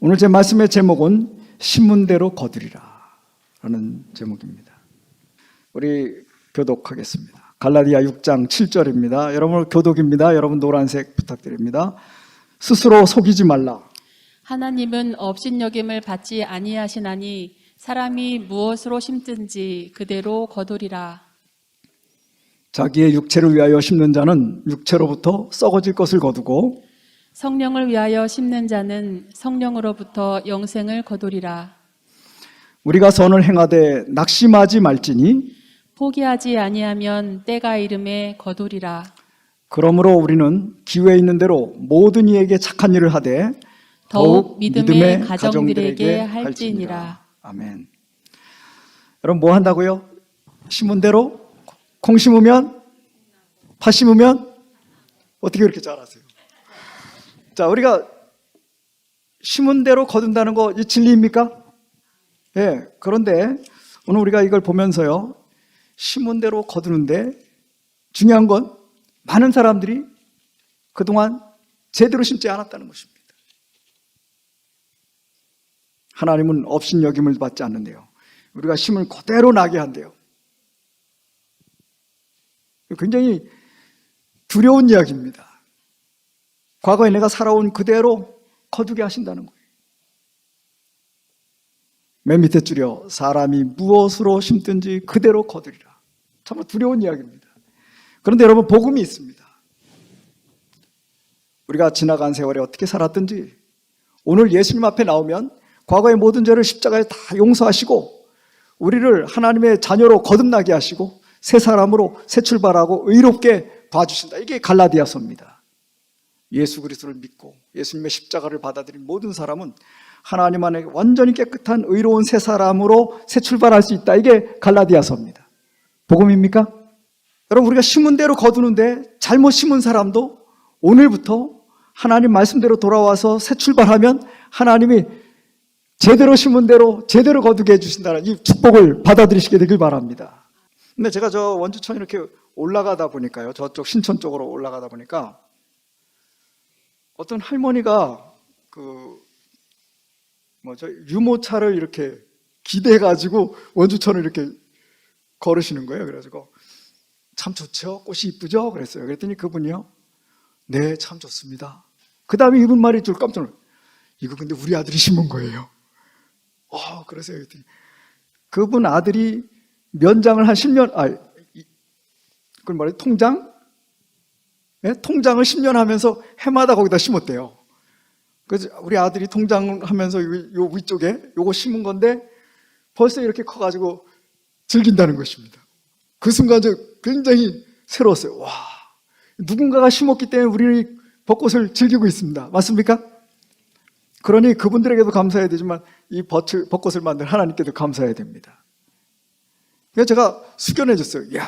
오늘 제 말씀의 제목은 신문대로 거두리라 라는 제목입니다. 우리 교독하겠습니다. 갈라디아 6장 7절입니다. 여러분 교독입니다. 여러분 노란색 부탁드립니다. 스스로 속이지 말라. 하나님은 업신여김을 받지 아니하시나니 사람이 무엇으로 심든지 그대로 거두리라. 자기의 육체를 위하여 심는 자는 육체로부터 썩어질 것을 거두고 성령을 위하여 심는 자는 성령으로부터 영생을 거두리라. 우리가 선을 행하되 낙심하지 말지니 포기하지 아니하면 때가 이름에 거두리라. 그러므로 우리는 기회 있는 대로 모든 이에게 착한 일을 하되 더욱 믿음의 가정들에게 할지니라. 아멘. 여러분 뭐 한다고요? 심은 대로 콩 심으면 팥 심으면 어떻게 그렇게 잘하세요? 자, 우리가 심은 대로 거둔다는 거 이 진리입니까? 예. 그런데 오늘 우리가 이걸 보면서요, 심은 대로 거두는데 중요한 건 많은 사람들이 그동안 제대로 심지 않았다는 것입니다. 하나님은 업신여김을 받지 않는데요, 우리가 심을 그대로 나게 한대요. 굉장히 두려운 이야기입니다. 과거에 내가 살아온 그대로 거두게 하신다는 거예요. 맨 밑에 줄여 사람이 무엇으로 심든지 그대로 거두리라. 정말 두려운 이야기입니다. 그런데 여러분 복음이 있습니다. 우리가 지나간 세월에 어떻게 살았든지 오늘 예수님 앞에 나오면 과거의 모든 죄를 십자가에 다 용서하시고 우리를 하나님의 자녀로 거듭나게 하시고 새 사람으로 새 출발하고 의롭게 봐주신다. 이게 갈라디아서입니다. 예수 그리스도를 믿고 예수님의 십자가를 받아들인 모든 사람은 하나님 안에 완전히 깨끗한 의로운 새 사람으로 새 출발할 수 있다. 이게 갈라디아서입니다. 복음입니까? 여러분 우리가 심은 대로 거두는데 잘못 심은 사람도 오늘부터 하나님 말씀대로 돌아와서 새 출발하면 하나님이 제대로 심은 대로 제대로 거두게 해주신다는 이 축복을 받아들이시게 되길 바랍니다. 근데 제가 저 원주천 이렇게 올라가다 보니까요, 저쪽 신천 쪽으로 올라가다 보니까 어떤 할머니가 유모차를 이렇게 기대가지고 원주천을 이렇게 걸으시는 거예요. 그래가지고 참 좋죠? 꽃이 이쁘죠? 그랬어요. 그랬더니 그분이요, 네, 참 좋습니다. 그 다음에 이분 말이 좀 깜짝 놀랐어요. 이거 근데 우리 아들이 심은 거예요. 그러세요. 그랬더니 그분 아들이 면장을 한 10년, 그걸 말해 통장? 네? 통장을 10년 하면서 해마다 거기다 심었대요. 그래서 우리 아들이 통장 하면서 요 위쪽에 요거 심은 건데 벌써 이렇게 커가지고 즐긴다는 것입니다. 그 순간 저 굉장히 새로웠어요. 와, 누군가가 심었기 때문에 우리 벚꽃을 즐기고 있습니다. 맞습니까? 그러니 그분들에게도 감사해야 되지만 이 벚꽃을 만든 하나님께도 감사해야 됩니다. 그래서 제가 숙연해졌어요. 이야,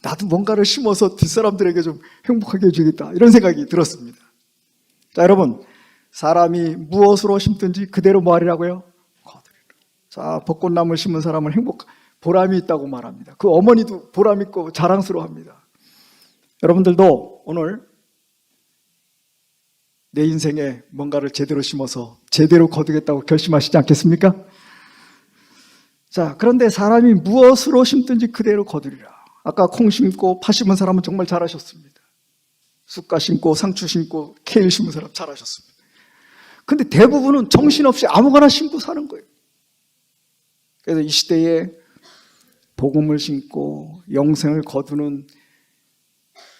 나도 뭔가를 심어서 뒷사람들에게 좀 행복하게 해주겠다, 이런 생각이 들었습니다. 자, 여러분, 사람이 무엇으로 심든지 그대로 뭐하리라고요? 거두리라. 자, 벚꽃나무를 심은 사람은 보람이 있다고 말합니다. 그 어머니도 보람 있고 자랑스러워합니다. 여러분들도 오늘 내 인생에 뭔가를 제대로 심어서 제대로 거두겠다고 결심하시지 않겠습니까? 자, 그런데 사람이 무엇으로 심든지 그대로 거두리라. 아까 콩 심고 팥 심은 사람은 정말 잘하셨습니다. 쑥갓 심고 상추 심고 케일 심은 사람 잘하셨습니다. 근데 대부분은 정신없이 아무거나 심고 사는 거예요. 그래서 이 시대에 복음을 심고 영생을 거두는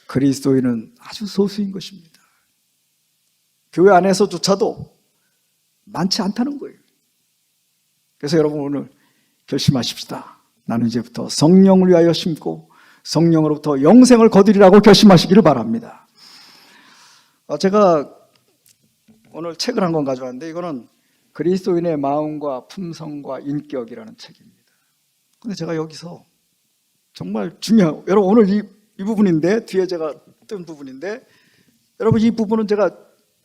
그리스도인은 아주 소수인 것입니다. 교회 안에서조차도 많지 않다는 거예요. 그래서 여러분 오늘 결심하십시다. 나는 이제부터 성령을 위하여 심고 성령으로부터 영생을 거두리라고 결심하시기를 바랍니다. 제가 오늘 책을 한 권 가져왔는데 이거는 그리스도인의 마음과 품성과 인격이라는 책입니다. 근데 제가 여기서 정말 중요한, 여러분 오늘 이 부분인데, 뒤에 제가 뜬 부분인데, 여러분 이 부분은 제가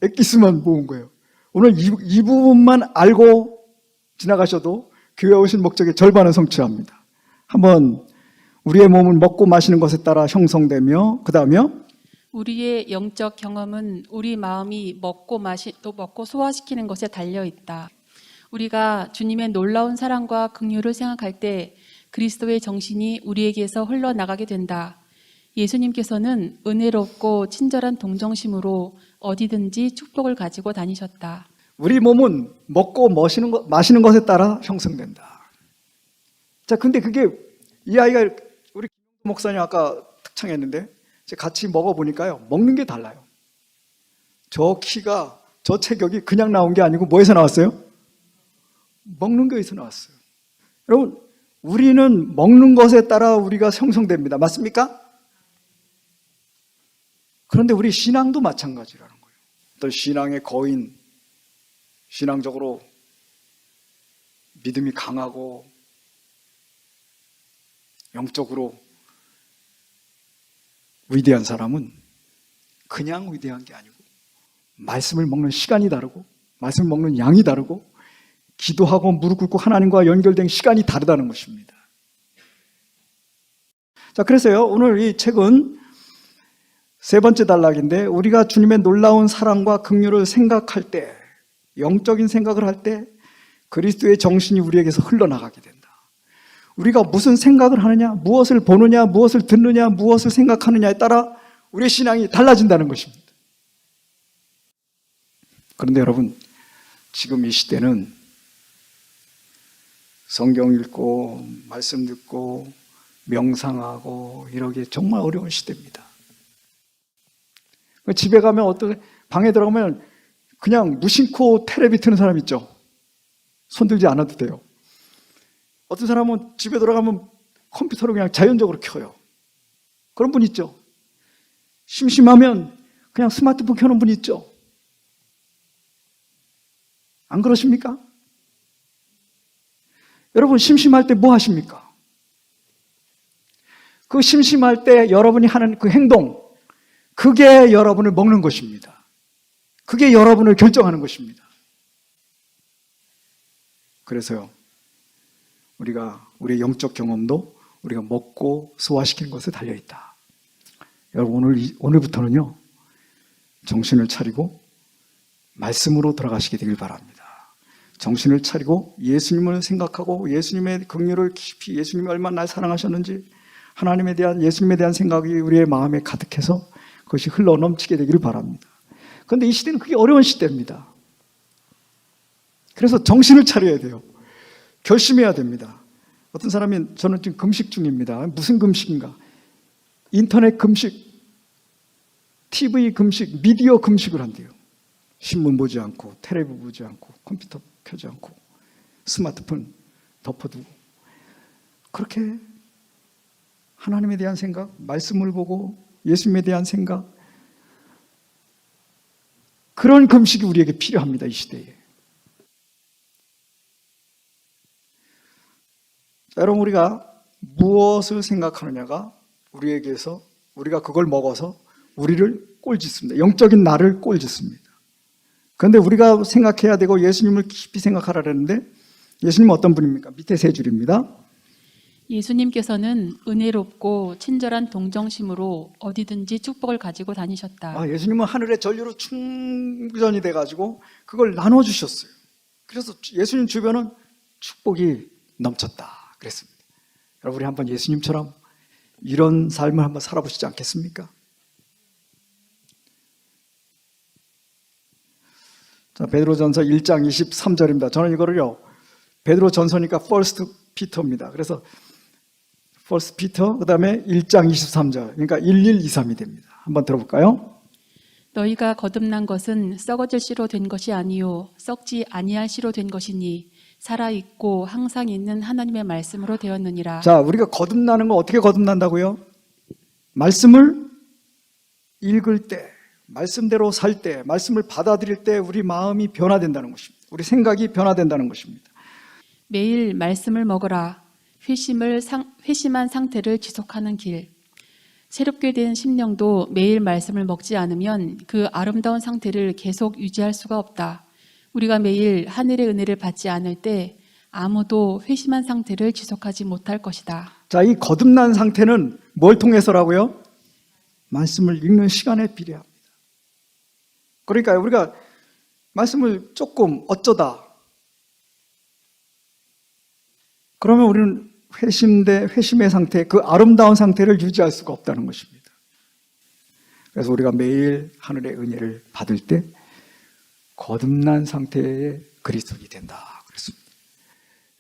엑기스만 모은 거예요. 오늘 이 부분만 알고 지나가셔도 교회 오신 목적의 절반은 성취합니다. 한번 우리의 몸은 먹고 마시는 것에 따라 형성되며 그 다음에요, 우리의 영적 경험은 우리 마음이 또 먹고 소화시키는 것에 달려 있다. 우리가 주님의 놀라운 사랑과 긍휼을 생각할 때 그리스도의 정신이 우리에게서 흘러나가게 된다. 예수님께서는 은혜롭고 친절한 동정심으로 어디든지 축복을 가지고 다니셨다. 우리 몸은 먹고 마시는 것에 따라 형성된다. 자, 근데 그게 이 아이가 우리 목사님 아까 특창했는데 같이 먹어보니까요, 먹는 게 달라요. 저 키가, 저 체격이 그냥 나온 게 아니고 뭐에서 나왔어요? 먹는 거에서 나왔어요. 여러분, 우리는 먹는 것에 따라 우리가 형성됩니다. 맞습니까? 그런데 우리 신앙도 마찬가지라는 거예요. 어떤 신앙의 거인, 신앙적으로 믿음이 강하고 영적으로 위대한 사람은 그냥 위대한 게 아니고 말씀을 먹는 시간이 다르고 말씀을 먹는 양이 다르고 기도하고 무릎 꿇고 하나님과 연결된 시간이 다르다는 것입니다. 자, 그래서요, 오늘 이 책은 세 번째 단락인데, 우리가 주님의 놀라운 사랑과 긍휼을 생각할 때, 영적인 생각을 할 때 그리스도의 정신이 우리에게서 흘러나가게 된다. 우리가 무슨 생각을 하느냐, 무엇을 보느냐, 무엇을 듣느냐, 무엇을 생각하느냐에 따라 우리의 신앙이 달라진다는 것입니다. 그런데 여러분, 지금 이 시대는 성경 읽고 말씀 듣고 명상하고 이러기 정말 어려운 시대입니다. 집에 가면 어떤 방에 들어가면 그냥 무심코 텔레비 트는 사람 있죠. 손들지 않아도 돼요. 어떤 사람은 집에 들어가면 컴퓨터를 그냥 자연적으로 켜요. 그런 분 있죠. 심심하면 그냥 스마트폰 켜는 분 있죠. 안 그러십니까? 여러분, 심심할 때 뭐 하십니까? 그 심심할 때 여러분이 하는 그 행동, 그게 여러분을 먹는 것입니다. 그게 여러분을 결정하는 것입니다. 그래서요, 우리의 영적 경험도 우리가 먹고 소화시키는 것에 달려있다. 여러분, 오늘부터는요, 정신을 차리고 말씀으로 돌아가시게 되길 바랍니다. 정신을 차리고 예수님을 생각하고 예수님의 긍휼을 깊이, 예수님이 얼마나 날 사랑하셨는지, 예수님에 대한 생각이 우리의 마음에 가득해서 그것이 흘러 넘치게 되기를 바랍니다. 그런데 이 시대는 그게 어려운 시대입니다. 그래서 정신을 차려야 돼요. 결심해야 됩니다. 어떤 사람이, 저는 지금 금식 중입니다. 무슨 금식인가? 인터넷 금식, TV 금식, 미디어 금식을 한대요. 신문 보지 않고, 텔레비 보지 않고, 컴퓨터 켜지 않고, 스마트폰 덮어두고, 그렇게 하나님에 대한 생각, 말씀을 보고 예수님에 대한 생각, 그런 금식이 우리에게 필요합니다. 이 시대에. 자, 여러분, 우리가 무엇을 생각하느냐가 우리에게서, 우리가 그걸 먹어서 우리를 꼴짓습니다. 영적인 나를 꼴짓습니다. 그런데 우리가 생각해야 되고 예수님을 깊이 생각하라 그랬는데, 예수님은 어떤 분입니까? 밑에 세 줄입니다. 예수님께서는 은혜롭고 친절한 동정심으로 어디든지 축복을 가지고 다니셨다. 예수님은 하늘의 전류로 충전이 돼가지고 그걸 나눠주셨어요. 그래서 예수님 주변은 축복이 넘쳤다 그랬습니다. 여러분, 우리 한번 예수님처럼 이런 삶을 한번 살아보시지 않겠습니까? 자, 베드로전서 1장 23절입니다. 저는 이거를요, 베드로전서니까 First Peter입니다. 그래서 First Peter, 그 다음에 1장 23절, 그러니까 1123이 됩니다. 한번 들어볼까요? 너희가 거듭난 것은 썩어질 씨로 된 것이 아니요 썩지 아니할 씨로 된 것이니 살아있고 항상 있는 하나님의 말씀으로 되었느니라. 자, 우리가 거듭나는 건 어떻게 거듭난다고요? 말씀을 읽을 때, 말씀대로 살 때, 말씀을 받아들일 때 우리 마음이 변화된다는 것입니다. 우리 생각이 변화된다는 것입니다. 매일 말씀을 먹으라. 회심한 상태를 지속하는 길. 새롭게 된 심령도 매일 말씀을 먹지 않으면 그 아름다운 상태를 계속 유지할 수가 없다. 우리가 매일 하늘의 은혜를 받지 않을 때 아무도 회심한 상태를 지속하지 못할 것이다. 자, 이 거듭난 상태는 뭘 통해서라고요? 말씀을 읽는 시간에 비례합니다. 그러니까 우리가 말씀을 조금 어쩌다 그러면 우리는 회심의 상태, 그 아름다운 상태를 유지할 수가 없다는 것입니다. 그래서 우리가 매일 하늘의 은혜를 받을 때 거듭난 상태의 그리스도인이 된다 그랬습니다.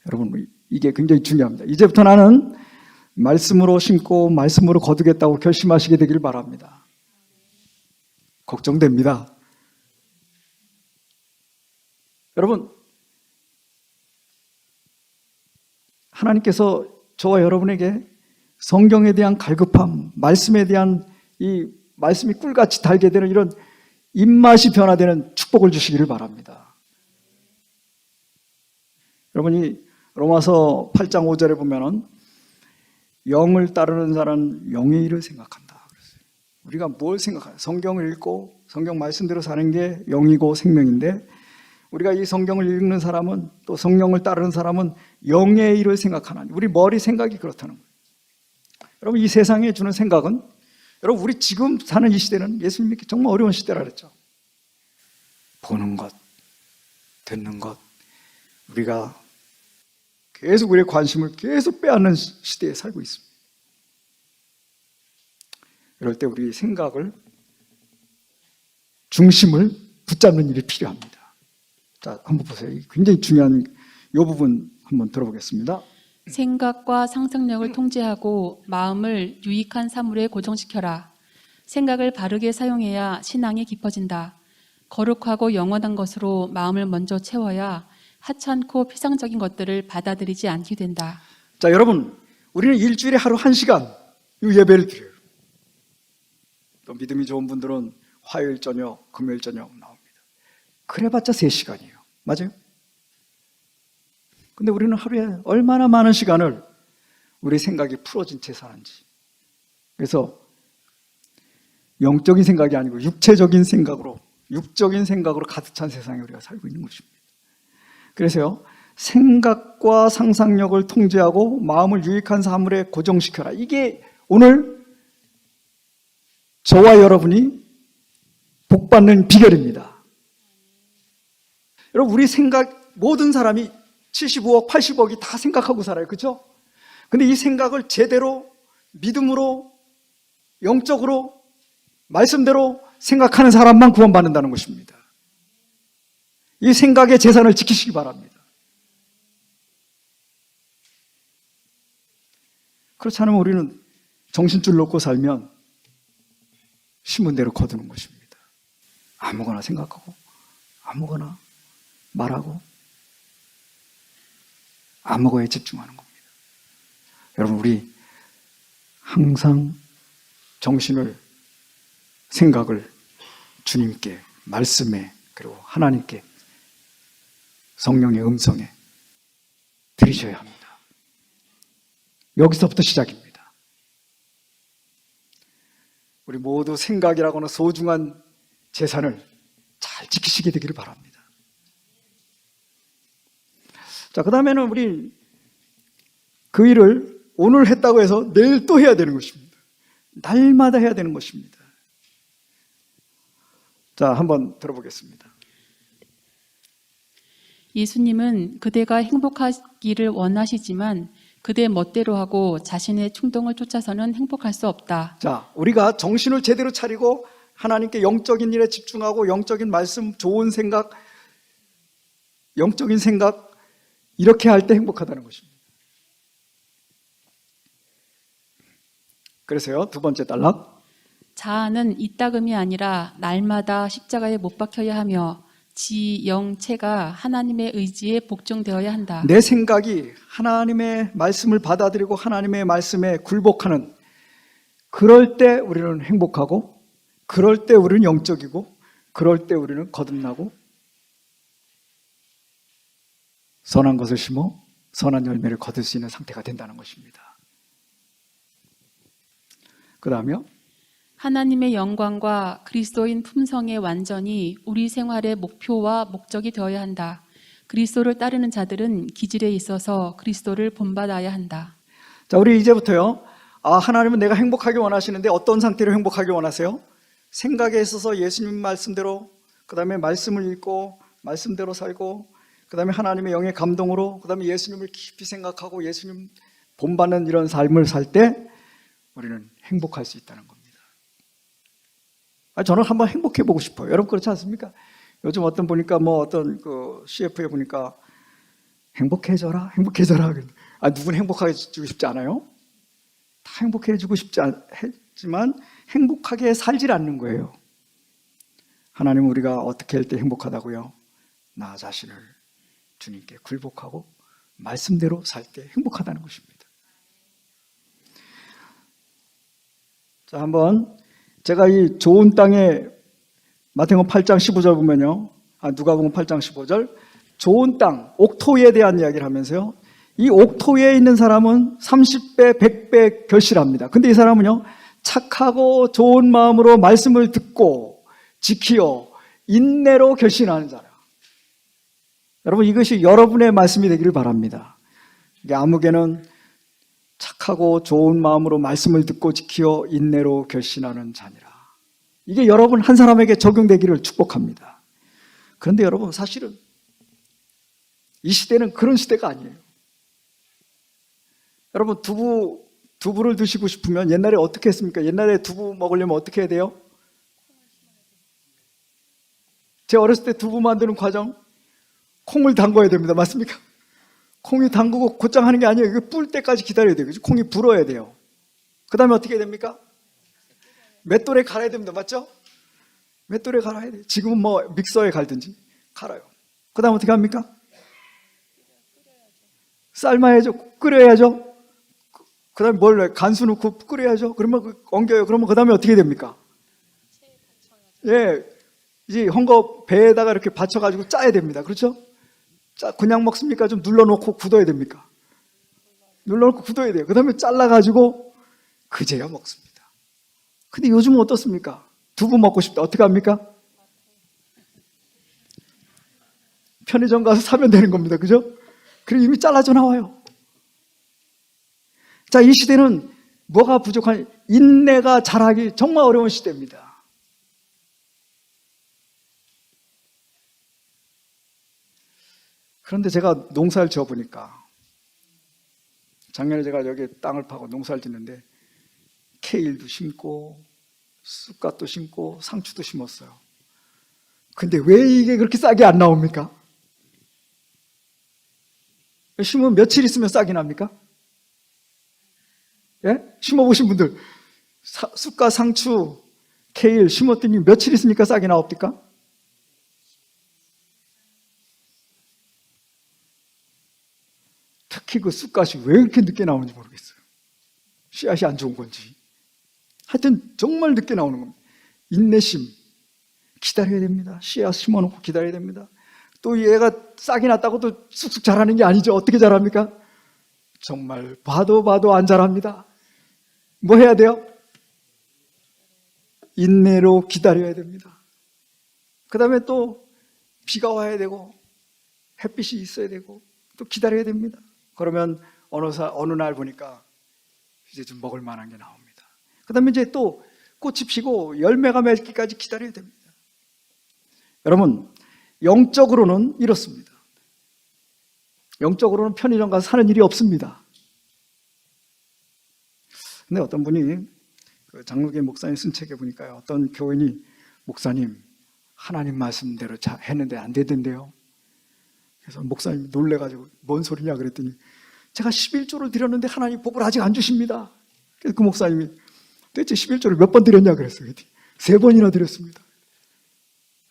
여러분, 이게 굉장히 중요합니다. 이제부터 나는 말씀으로 심고 말씀으로 거두겠다고 결심하시게 되기를 바랍니다. 걱정됩니다. 여러분, 하나님께서 저와 여러분에게 성경에 대한 갈급함, 말씀에 대한 이 말씀이 꿀같이 달게 되는 이런 입맛이 변화되는 축복을 주시기를 바랍니다. 여러분이 로마서 8장 5절에 보면은 영을 따르는 자는 영의 일을 생각한다. 우리가 뭘 생각하냐? 성경을 읽고 성경 말씀대로 사는 게 영이고 생명인데 우리가 이 성경을 읽는 사람은 또 성령을 따르는 사람은 영의 일을 생각하나니 우리 머리 생각이 그렇다는 거예요. 여러분 이 세상에 주는 생각은 여러분 우리 지금 사는 이 시대는 예수님 믿기 정말 어려운 시대라 그랬죠. 보는 것, 듣는 것 우리가 계속 우리의 관심을 계속 빼앗는 시대에 살고 있습니다. 이럴 때 우리 생각을 중심을 붙잡는 일이 필요합니다. 자, 한번 보세요. 굉장히 중요한 이 부분 한번 들어보겠습니다. 생각과 상상력을 통제하고 마음을 유익한 사물에 고정시켜라. 생각을 바르게 사용해야 신앙이 깊어진다. 거룩하고 영원한 것으로 마음을 먼저 채워야 하찮고 피상적인 것들을 받아들이지 않게 된다. 자, 여러분, 우리는 일주일에 하루 1시간 이 예배를 드려요. 또 믿음이 좋은 분들은 화요일 저녁, 금요일 저녁 나옵니다. 그래봤자 3시간이에요. 맞아요? 근데 우리는 하루에 얼마나 많은 시간을 우리 생각이 풀어진 채 사는지. 그래서 영적인 생각이 아니고 육적인 생각으로 가득 찬 세상에 우리가 살고 있는 것입니다. 그래서요, 생각과 상상력을 통제하고 마음을 유익한 사물에 고정시켜라. 이게 오늘 저와 여러분이 복받는 비결입니다. 여러분, 우리 생각, 모든 사람이 75억, 80억이 다 생각하고 살아요. 그렇죠? 근데 이 생각을 제대로 믿음으로 영적으로 말씀대로 생각하는 사람만 구원받는다는 것입니다. 이 생각의 재산을 지키시기 바랍니다. 그렇지 않으면 우리는 정신줄 놓고 살면 신문대로 거두는 것입니다. 아무거나 생각하고 아무거나 말하고 아무거에 집중하는 겁니다. 여러분, 우리 항상 정신을, 생각을 주님께, 말씀에, 그리고 하나님께, 성령의 음성에 들이셔야 합니다. 여기서부터 시작입니다. 우리 모두 생각이라고 하는 소중한 재산을 잘 지키시게 되기를 바랍니다. 자, 그 다음에는 우리 그 일을 오늘 했다고 해서 내일 또 해야 되는 것입니다. 날마다 해야 되는 것입니다. 자, 한번 들어보겠습니다. 예수님은 그대가 행복하기를 원하시지만 그대 멋대로 하고 자신의 충동을 쫓아서는 행복할 수 없다. 자, 우리가 정신을 제대로 차리고 하나님께 영적인 일에 집중하고 영적인 말씀, 좋은 생각, 영적인 생각 이렇게 할 때 행복하다는 것입니다. 그래서요, 두 번째 단락. 자아는 이따금이 아니라 날마다 십자가에 못 박혀야 하며 지, 영, 체가 하나님의 의지에 복종되어야 한다. 내 생각이 하나님의 말씀을 받아들이고 하나님의 말씀에 굴복하는, 그럴 때 우리는 행복하고, 그럴 때 우리는 영적이고, 그럴 때 우리는 거듭나고 선한 것을 심어 선한 열매를 거둘 수 있는 상태가 된다는 것입니다. 그 다음에요. 하나님의 영광과 그리스도인 품성의 완전이 우리 생활의 목표와 목적이 되어야 한다. 그리스도를 따르는 자들은 기질에 있어서 그리스도를 본받아야 한다. 자, 우리 이제부터요, 하나님은 내가 행복하게 원하시는데 어떤 상태로 행복하게 원하세요? 생각에 있어서 예수님 말씀대로, 그 다음에 말씀을 읽고 말씀대로 살고, 그 다음에 하나님의 영의 감동으로, 그 다음에 예수님을 깊이 생각하고 예수님 본받는 이런 삶을 살 때 우리는 행복할 수 있다는 겁니다. 저는 한번 행복해 보고 싶어요. 여러분 그렇지 않습니까? 요즘 어떤 보니까 어떤 그 CF에 보니까 행복해져라. 누군 행복하게 해주고 싶지 않아요? 다 행복해 해주고 싶지 않지만 행복하게 살질 않는 거예요. 하나님은 우리가 어떻게 할 때 행복하다고요? 나 자신을 주님께 굴복하고 말씀대로 살 때 행복하다는 것입니다. 자, 한번 제가 이 좋은 땅에 마태복음 8장 15절 보면요. 누가복음 8장 15절 좋은 땅, 옥토에 대한 이야기를 하면서요. 이 옥토에 있는 사람은 30배, 100배 결실합니다. 근데 이 사람은요. 착하고 좋은 마음으로 말씀을 듣고 지키어 인내로 결신하는 자라. 여러분 이것이 여러분의 말씀이 되기를 바랍니다. 아무개는 착하고 좋은 마음으로 말씀을 듣고 지키어 인내로 결신하는 자니라. 이게 여러분 한 사람에게 적용되기를 축복합니다. 그런데 여러분 사실은 이 시대는 그런 시대가 아니에요. 여러분 두부를 드시고 싶으면 옛날에 어떻게 했습니까? 옛날에 두부 먹으려면 어떻게 해야 돼요? 제 어렸을 때 두부 만드는 과정 콩을 담궈야 됩니다. 맞습니까? 콩이 담그고 곧장 하는 게 아니에요. 이거 불 때까지 기다려야 돼요. 콩이 불어야 돼요. 그 다음에 어떻게 해야 됩니까? 맷돌에 갈아야 됩니다. 맞죠? 맷돌에 갈아야 돼요. 지금은 믹서에 갈든지 갈아요. 그 다음 어떻게 합니까? 삶아야죠. 끓여야죠. 그 다음에 간수 넣고 끓여야죠. 그러면 엉겨요. 그러면 그 다음에 어떻게 됩니까? 예, 이제 헝겊 배에다가 이렇게 받쳐가지고 짜야 됩니다. 그렇죠? 그냥 먹습니까? 좀 눌러놓고 굳어야 됩니까? 눌러놓고 굳어야 돼요. 그 다음에 잘라가지고 그제야 먹습니다. 근데 요즘은 어떻습니까? 두부 먹고 싶다. 어떻게 합니까? 편의점 가서 사면 되는 겁니다. 그죠? 그리고 이미 잘라져 나와요. 자, 이 시대는 뭐가 부족한, 인내가 자라기 정말 어려운 시대입니다. 그런데 제가 농사를 지어보니까, 작년에 제가 여기 땅을 파고 농사를 짓는데, 케일도 심고, 쑥갓도 심고, 상추도 심었어요. 근데 왜 이게 그렇게 싹이 안 나옵니까? 심으면 며칠 있으면 싹이 납니까? 예? 심어보신 분들, 쑥갓, 상추, 케일 심었더니 며칠 있으니까 싹이 나옵니까? 특히 그 쑥갓이 왜 이렇게 늦게 나오는지 모르겠어요. 씨앗이 안 좋은 건지. 하여튼 정말 늦게 나오는 겁니다. 인내심, 기다려야 됩니다. 씨앗 심어놓고 기다려야 됩니다. 또 얘가 싹이 났다고 또 쑥쑥 자라는 게 아니죠. 어떻게 자랍니까? 정말 봐도 안 자랍니다. 뭐 해야 돼요? 인내로 기다려야 됩니다. 그 다음에 또 비가 와야 되고 햇빛이 있어야 되고 또 기다려야 됩니다. 그러면 어느 날 보니까 이제 좀 먹을 만한 게 나옵니다. 그 다음에 이제 또 꽃이 피고 열매가 맺기까지 기다려야 됩니다. 여러분, 영적으로는 이렇습니다. 영적으로는 편의점 가서 사는 일이 없습니다. 근데 어떤 분이 장로계 목사님 쓴 책에 보니까요, 어떤 교인이 목사님 하나님 말씀대로 했는데 안 되던데요. 그래서 목사님이 놀래가지고 뭔 소리냐 그랬더니 제가 11조를 드렸는데 하나님 복을 아직 안 주십니다. 그래서 그 목사님이 도대체 11조를 몇 번 드렸냐 그랬어요. 3번이나 드렸습니다.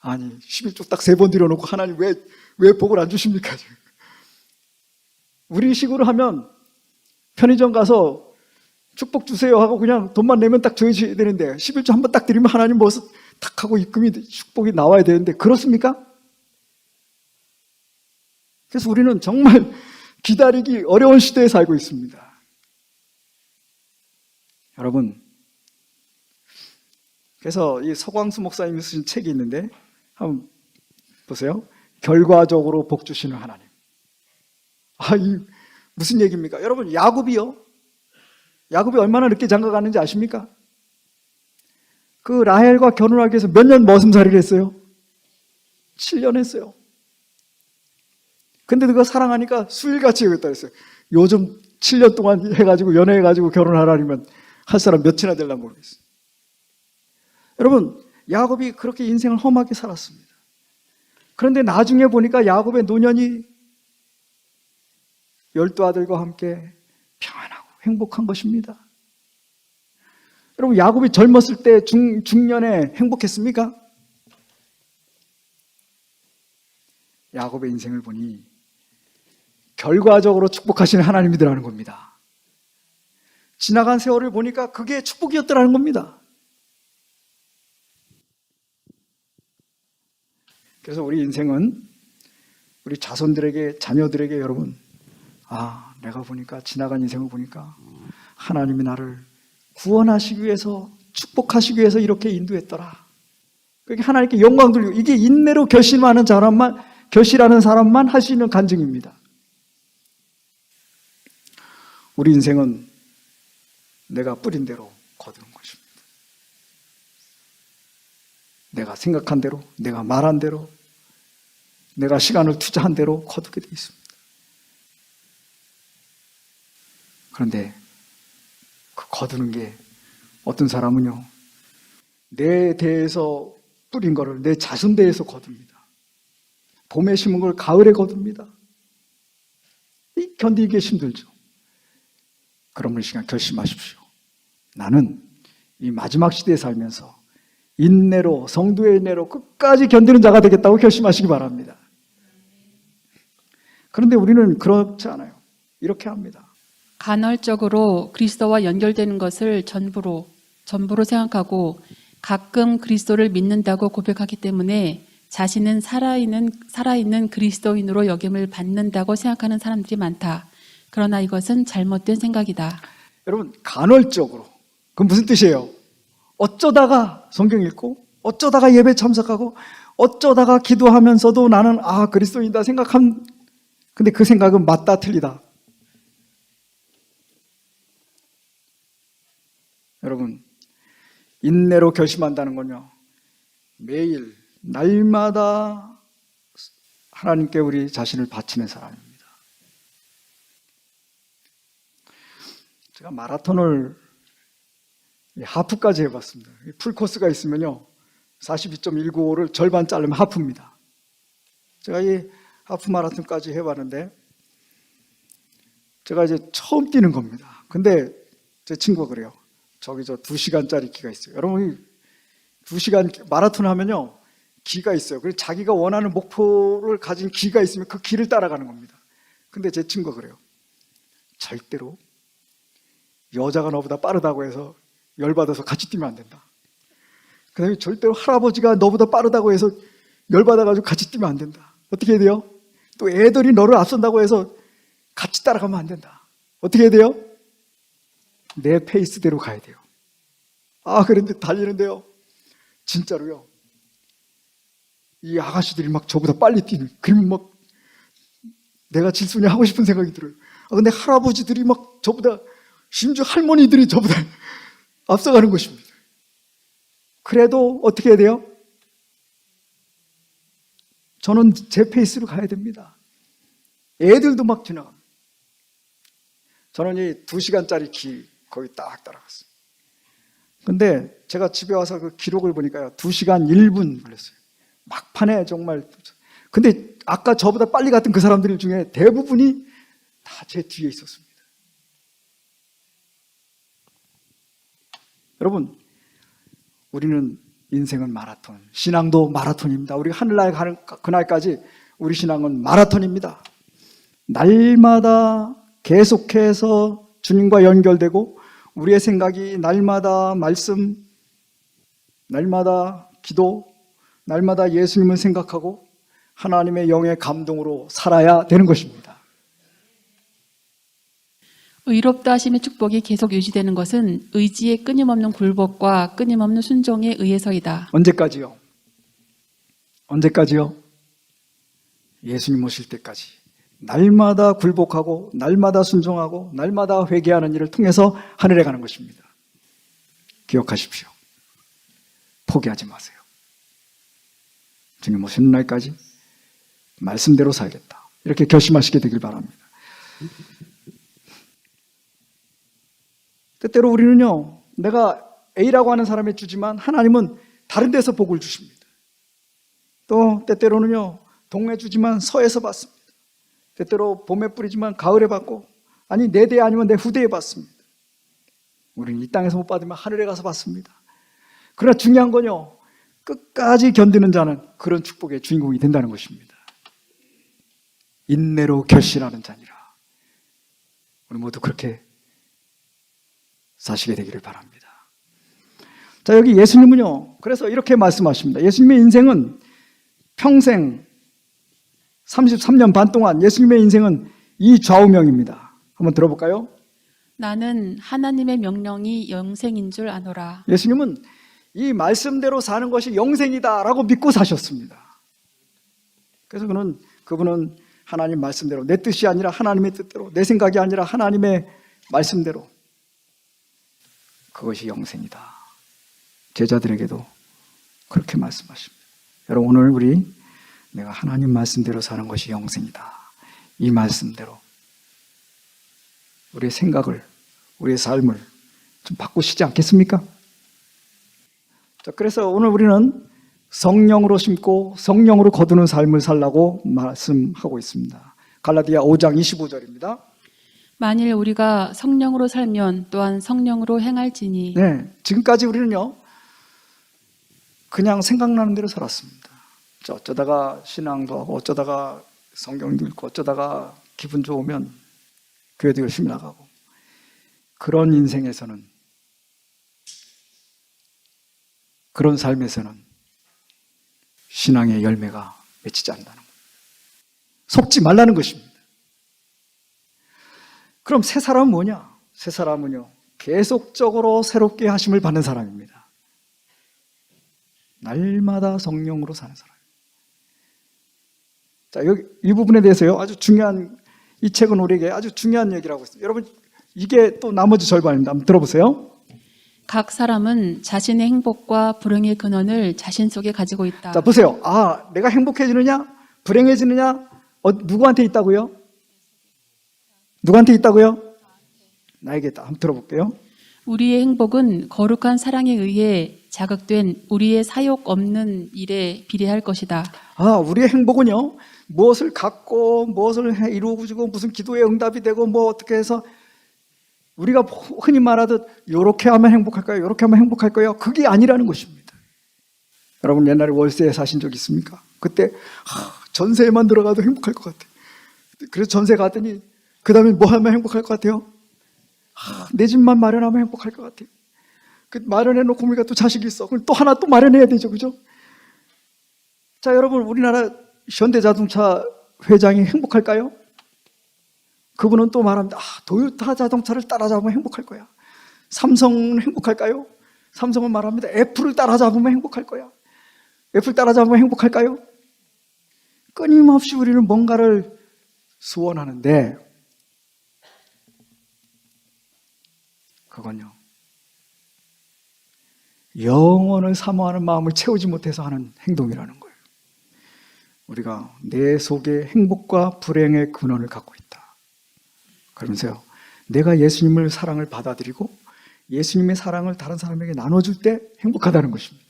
아니 11조 딱 3번 드려놓고 하나님 왜 복을 안 주십니까? 우리 식으로 하면 편의점 가서 축복 주세요 하고 그냥 돈만 내면 딱 줘야 되는데 11조 한 번 딱 드리면 하나님 탁 하고 입금이 축복이 나와야 되는데 그렇습니까? 그래서 우리는 정말 기다리기 어려운 시대에 살고 있습니다. 여러분, 그래서 이 서광수 목사님이 쓰신 책이 있는데 한번 보세요. 결과적으로 복 주시는 하나님. 이 무슨 얘기입니까? 여러분, 야곱이요. 야곱이 얼마나 늦게 장가갔는지 아십니까? 그 라헬과 결혼하기 위해서 몇 년 머슴살이를 했어요? 7년 했어요. 근데 그거 사랑하니까 술같이 여겼다 했어요. 요즘 7년 동안 해가지고 연애해가지고 결혼하라면 할 사람 몇이나 될나 모르겠어요. 여러분, 야곱이 그렇게 인생을 험하게 살았습니다. 그런데 나중에 보니까 야곱의 노년이 12아들과 함께 평안하고 행복한 것입니다. 여러분, 야곱이 젊었을 때 중년에 행복했습니까? 야곱의 인생을 보니 결과적으로 축복하시는 하나님이더라는 겁니다. 지나간 세월을 보니까 그게 축복이었더라는 겁니다. 그래서 우리 인생은 우리 자손들에게, 자녀들에게 여러분, 내가 보니까 지나간 인생을 보니까 하나님이 나를 구원하시기 위해서, 축복하시기 위해서 이렇게 인도했더라. 그게 하나님께 영광 돌리고, 이게 인내로 결심하는 사람만 할 수 있는 간증입니다. 우리 인생은 내가 뿌린 대로 거두는 것입니다. 내가 생각한 대로, 내가 말한 대로, 내가 시간을 투자한 대로 거두게 되어 있습니다. 그런데 그 거두는 게 어떤 사람은요, 내 대해서 뿌린 거를 내 자손 대해서 거둡니다. 봄에 심은 걸 가을에 거둡니다. 견디기 힘들죠. 그러면 이 시간 결심하십시오. 나는 이 마지막 시대에 살면서 인내로, 성도의 인내로 끝까지 견디는 자가 되겠다고 결심하시기 바랍니다. 그런데 우리는 그렇지 않아요. 이렇게 합니다. 간헐적으로 그리스도와 연결되는 것을 전부로 생각하고 가끔 그리스도를 믿는다고 고백하기 때문에 자신은 살아있는 그리스도인으로 여김을 받는다고 생각하는 사람들이 많다. 그러나 이것은 잘못된 생각이다. 여러분, 간헐적으로. 그건 무슨 뜻이에요? 어쩌다가 성경 읽고, 어쩌다가 예배 참석하고, 어쩌다가 기도하면서도 나는 그리스도인이다 근데 그 생각은 맞다 틀리다. 여러분, 인내로 결심한다는 건요, 매일 날마다 하나님께 우리 자신을 바치는 사람입니다. 제가 마라톤을 하프까지 해봤습니다. 풀코스가 있으면요, 42.195를 절반 자르면 하프입니다. 제가 이 하프 마라톤까지 해봤는데, 제가 이제 처음 뛰는 겁니다. 근데 제 친구가 그래요. 저기 2시간짜리 기가 있어요. 여러분, 2시간 마라톤 하면요, 기가 있어요. 그래서 자기가 원하는 목표를 가진 기가 있으면 그 기를 따라가는 겁니다. 근데 제 친구가 그래요. 절대로 여자가 너보다 빠르다고 해서 열받아서 같이 뛰면 안 된다. 그 다음에 절대로 할아버지가 너보다 빠르다고 해서 열받아가지고 같이 뛰면 안 된다. 어떻게 해야 돼요? 또 애들이 너를 앞선다고 해서 같이 따라가면 안 된다. 어떻게 해야 돼요? 내 페이스대로 가야 돼요. 그런데 달리는데요, 진짜로요, 이 아가씨들이 막 저보다 빨리 뛰는, 그러면 막 내가 질순이 하고 싶은 생각이 들어요. 근데 할아버지들이 막 저보다, 심지어 할머니들이 저보다 앞서가는 것입니다. 그래도 어떻게 해야 돼요? 저는 제 페이스로 가야 됩니다. 애들도 막 지나갑니다. 저는 이 2시간짜리 길 거기 딱 따라갔어요. 근데 제가 집에 와서 그 기록을 보니까요, 2시간 1분 걸렸어요. 막판에 정말. 근데 아까 저보다 빨리 갔던 그 사람들 중에 대부분이 다 제 뒤에 있었습니다. 여러분, 우리는 인생은 마라톤, 신앙도 마라톤입니다. 우리 하늘나라에 가는 그날까지 우리 신앙은 마라톤입니다. 날마다 계속해서 주님과 연결되고, 우리의 생각이 날마다 말씀, 날마다 기도, 날마다 예수님을 생각하고 하나님의 영의 감동으로 살아야 되는 것입니다. 의롭다 하심의 축복이 계속 유지되는 것은 의지의 끊임없는 굴복과 끊임없는 순종에 의해서이다. 언제까지요? 언제까지요? 예수님 오실 때까지 날마다 굴복하고 날마다 순종하고 날마다 회개하는 일을 통해서 하늘에 가는 것입니다. 기억하십시오. 포기하지 마세요. 주님 오시는 날까지 말씀대로 살겠다. 이렇게 결심하시게 되길 바랍니다. 때때로 우리는요, 내가 A라고 하는 사람에 주지만 하나님은 다른 데서 복을 주십니다. 또 때때로는요, 동에 주지만 서에서 받습니다. 때때로 봄에 뿌리지만 가을에 받고, 아니 내 대 아니면 내 후대에 받습니다. 우리는 이 땅에서 못 받으면 하늘에 가서 받습니다. 그러나 중요한 건요, 끝까지 견디는 자는 그런 축복의 주인공이 된다는 것입니다. 인내로 결실하는 자니라. 우리 모두 그렇게 사시게 되기를 바랍니다. 자, 여기 예수님은요, 그래서 이렇게 말씀하십니다. 예수님의 인생은 평생 33년 반 동안 예수님의 인생은 이 좌우명입니다. 한번 들어볼까요? 나는 하나님의 명령이 영생인 줄 아노라. 예수님은 이 말씀대로 사는 것이 영생이다라고 믿고 사셨습니다. 그래서 그분은 하나님 말씀대로, 내 뜻이 아니라 하나님의 뜻대로, 내 생각이 아니라 하나님의 말씀대로, 그것이 영생이다. 제자들에게도 그렇게 말씀하십니다. 여러분, 오늘 내가 하나님 말씀대로 사는 것이 영생이다. 이 말씀대로 우리의 생각을, 우리의 삶을 좀 바꾸시지 않겠습니까? 자, 그래서 오늘 우리는 성령으로 심고 성령으로 거두는 삶을 살라고 말씀하고 있습니다. 갈라디아 5장 25절입니다. 만일 우리가 성령으로 살면 또한 성령으로 행할지니. 네, 지금까지 우리는요, 그냥 생각나는 대로 살았습니다. 어쩌다가 신앙도 하고, 어쩌다가 성경도 읽고, 어쩌다가 기분 좋으면 교회도 열심히 나가고, 그런 인생에서는, 그런 삶에서는 신앙의 열매가 맺히지 않는다는 거예요. 속지 말라는 것입니다. 그럼 새 사람은 뭐냐? 새 사람은요, 계속적으로 새롭게 하심을 받는 사람입니다. 날마다 성령으로 사는 사람. 자, 여기 이 부분에 대해서요, 아주 중요한, 이 책은 우리에게 아주 중요한 얘기를 하고 있습니다. 여러분, 이게 또 나머지 절반입니다. 한번 들어보세요. 각 사람은 자신의 행복과 불행의 근원을 자신 속에 가지고 있다. 자, 보세요. 아, 내가 행복해지느냐? 불행해지느냐? 누구한테 있다고요? 누구한테 있다고요? 나에게 있다. 한번 들어볼게요. 우리의 행복은 거룩한 사랑에 의해 자극된 우리의 사욕 없는 일에 비례할 것이다. 아, 우리의 행복은요, 무엇을 갖고, 무엇을 이루어지고, 무슨 기도에 응답이 되고, 뭐 어떻게 해서, 우리가 흔히 말하듯, 요렇게 하면 행복할 거예요, 요렇게 하면 행복할 거예요. 그게 아니라는 것입니다. 여러분, 옛날에 월세에 사신 적 있습니까? 그때, 전세에만 들어가도 행복할 것 같아요. 그래서 전세 갔더니, 그 다음에 뭐 하면 행복할 것 같아요? 내 집만 마련하면 행복할 것 같아요. 그 마련해놓고 우리가 또 자식이 있어. 그럼 또 하나 또 마련해야 되죠, 그죠? 자, 여러분, 우리나라 현대자동차 회장이 행복할까요? 그분은 또 말합니다. 도요타 자동차를 따라잡으면 행복할 거야. 삼성은 행복할까요? 삼성은 말합니다. 애플을 따라잡으면 행복할 거야. 애플 따라잡으면 행복할까요? 끊임없이 우리는 뭔가를 소원하는데, 그건요, 영원을 사모하는 마음을 채우지 못해서 하는 행동이라는 거예요. 우리가 내 속에 행복과 불행의 근원을 갖고 있다. 그러면서요, 내가 예수님을 사랑을 받아들이고 예수님의 사랑을 다른 사람에게 나눠줄 때 행복하다는 것입니다.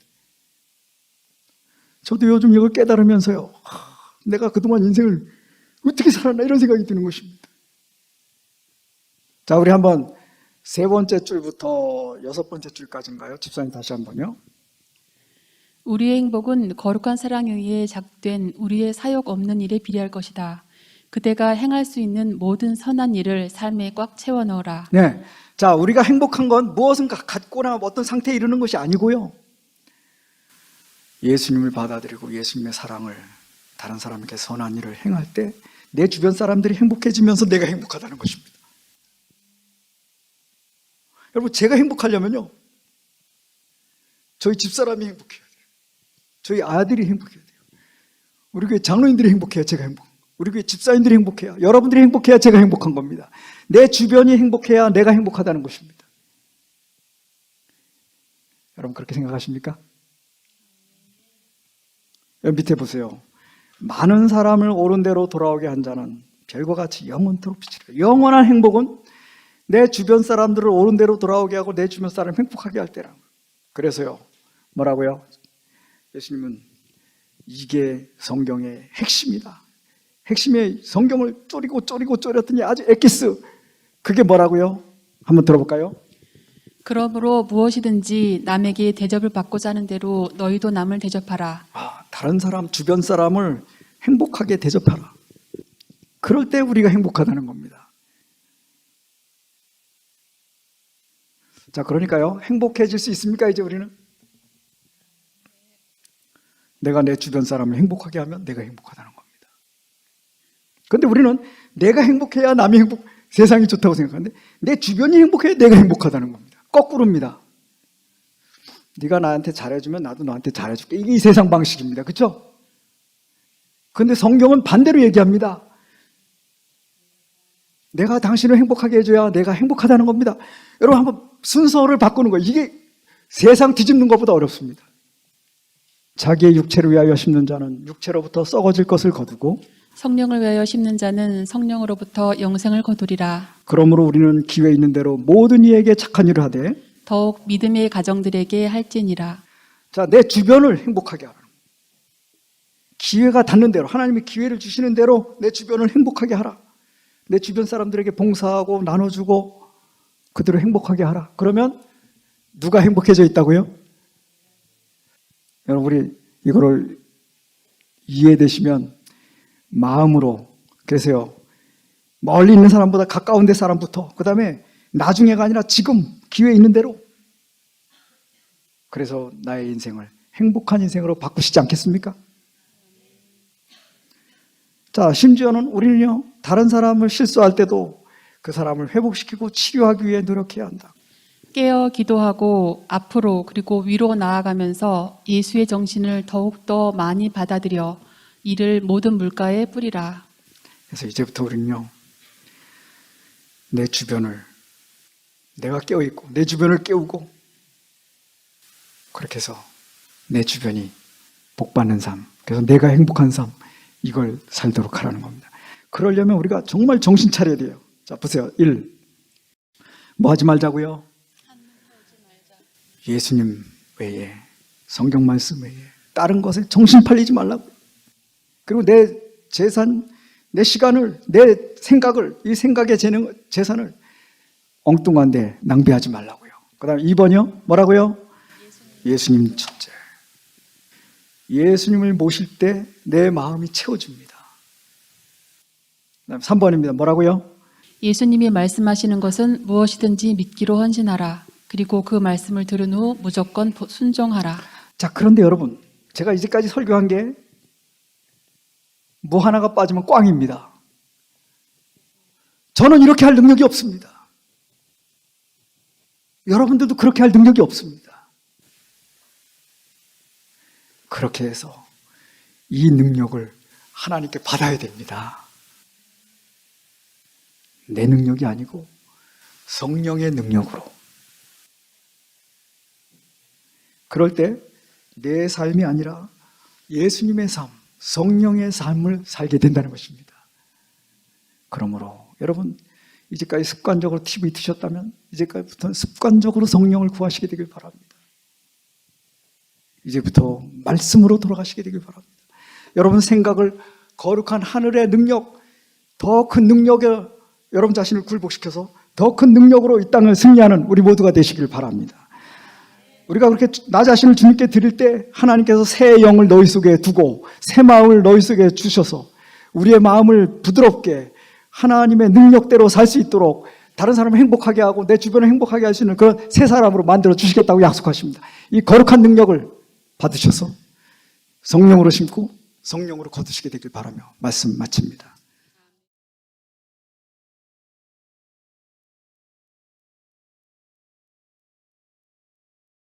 저도 요즘 이걸 깨달으면서요, 내가 그동안 인생을 어떻게 살았나 이런 생각이 드는 것입니다. 자, 우리 한번 세 번째 줄부터 여섯 번째 줄까지인가요? 집사님 다시 한번요. 우리의 행복은 거룩한 사랑에 의해 작된 우리의 사욕 없는 일에 비례할 것이다. 그대가 행할 수 있는 모든 선한 일을 삶에 꽉 채워 넣어라. 네, 자, 우리가 행복한 건 무엇은 갖거나 어떤 상태에 이르는 것이 아니고요, 예수님을 받아들이고 예수님의 사랑을 다른 사람에게 선한 일을 행할 때 내 주변 사람들이 행복해지면서 내가 행복하다는 것입니다. 여러분, 제가 행복하려면요, 저희 집사람이 행복해야 돼요. 저희 아들이 행복해야 돼요. 우리 교회 장로님들이 행복해야 제가 행복. 우리 교회 집사님들이 행복해야, 여러분들이 행복해야 제가 행복한 겁니다. 내 주변이 행복해야 내가 행복하다는 것입니다. 여러분 그렇게 생각하십니까? 여기 밑에 보세요. 많은 사람을 옳은 대로 돌아오게 한 자는 별과 같이 영원토록 빛이라. 영원한 행복은 내 주변 사람들을 옳은 대로 돌아오게 하고 내 주변 사람을 행복하게 할 때라. 그래서요, 뭐라고요? 예수님은 이게 성경의 핵심이다. 핵심의 성경을 쪼렸더니 아주 엑기스. 그게 뭐라고요? 한번 들어볼까요? 그러므로 무엇이든지 남에게 대접을 받고자 하는 대로 너희도 남을 대접하라. 다른 사람, 주변 사람을 행복하게 대접하라. 그럴 때 우리가 행복하다는 겁니다. 자, 그러니까요, 행복해질 수 있습니까, 이제 우리는? 내가 내 주변 사람을 행복하게 하면 내가 행복하다는 겁니다. 그런데 우리는 내가 행복해야 남이 세상이 좋다고 생각하는데 내 주변이 행복해야 내가 행복하다는 겁니다. 거꾸로입니다. 네가 나한테 잘해주면 나도 너한테 잘해줄게. 이게 이 세상 방식입니다. 그렇죠? 그런데 성경은 반대로 얘기합니다. 내가 당신을 행복하게 해줘야 내가 행복하다는 겁니다. 여러분 한번 순서를 바꾸는 거예요. 이게 세상 뒤집는 것보다 어렵습니다. 자기의 육체를 위하여 심는 자는 육체로부터 썩어질 것을 거두고 성령을 위하여 심는 자는 성령으로부터 영생을 거두리라. 그러므로 우리는 기회 있는 대로 모든 이에게 착한 일을 하되 더욱 믿음의 가정들에게 할지니라. 자, 내 주변을 행복하게 하라. 기회가 닿는 대로, 하나님이 기회를 주시는 대로 내 주변을 행복하게 하라. 내 주변 사람들에게 봉사하고 나눠주고 그들을 행복하게 하라. 그러면 누가 행복해져 있다고요? 여러분 우리 이거를 이해되시면 마음으로, 그래서요, 멀리 있는 사람보다 가까운 데 사람부터, 그 다음에 나중에가 아니라 지금 기회 있는 대로, 그래서 나의 인생을 행복한 인생으로 바꾸시지 않겠습니까? 자, 심지어는 우리는요, 다른 사람을 실수할 때도 그 사람을 회복시키고 치료하기 위해 노력해야 한다. 깨어 기도하고 앞으로 그리고 위로 나아가면서 예수의 정신을 더욱더 많이 받아들여 이를 모든 물가에 뿌리라. 그래서 이제부터 우리는요, 내 주변을, 내가 깨어있고 내 주변을 깨우고 그렇게 해서 내 주변이 복받는 삶, 그래서 내가 행복한 삶, 이걸 살도록 하라는 겁니다. 그러려면 우리가 정말 정신 차려야 돼요. 자, 보세요. 1. 뭐 하지 말자고요? 예수님 외에, 성경 말씀 외에 다른 것에 정신 팔리지 말라고. 그리고 내 재산, 내 시간을, 내 생각을, 이 생각의 재산을 엉뚱한 데 낭비하지 말라고요. 그 다음에 2번이요? 뭐라고요? 예수님 첫째. 예수님을 모실 때 내 마음이 채워집니다. 그 다음에 3번입니다. 뭐라고요? 예수님이 말씀하시는 것은 무엇이든지 믿기로 헌신하라. 그리고 그 말씀을 들은 후 무조건 순종하라. 자, 그런데 여러분, 제가 이제까지 설교한 게 뭐 하나가 빠지면 꽝입니다. 저는 이렇게 할 능력이 없습니다. 여러분들도 그렇게 할 능력이 없습니다. 그렇게 해서 이 능력을 하나님께 받아야 됩니다. 내 능력이 아니고 성령의 능력으로. 그럴 때 내 삶이 아니라 예수님의 삶, 성령의 삶을 살게 된다는 것입니다. 그러므로 여러분, 이제까지 습관적으로 TV 드셨다면 이제까지부터는 습관적으로 성령을 구하시게 되길 바랍니다. 이제부터 말씀으로 돌아가시게 되길 바랍니다. 여러분 생각을 거룩한 하늘의 능력, 더 큰 능력에 여러분 자신을 굴복시켜서 더 큰 능력으로 이 땅을 승리하는 우리 모두가 되시길 바랍니다. 우리가 그렇게 나 자신을 주님께 드릴 때 하나님께서 새 영을 너희 속에 두고 새 마음을 너희 속에 주셔서 우리의 마음을 부드럽게 하나님의 능력대로 살 수 있도록 다른 사람을 행복하게 하고 내 주변을 행복하게 할 수 있는 그런 새 사람으로 만들어 주시겠다고 약속하십니다. 이 거룩한 능력을 받으셔서 성령으로 심고 성령으로 거두시게 되길 바라며 말씀 마칩니다.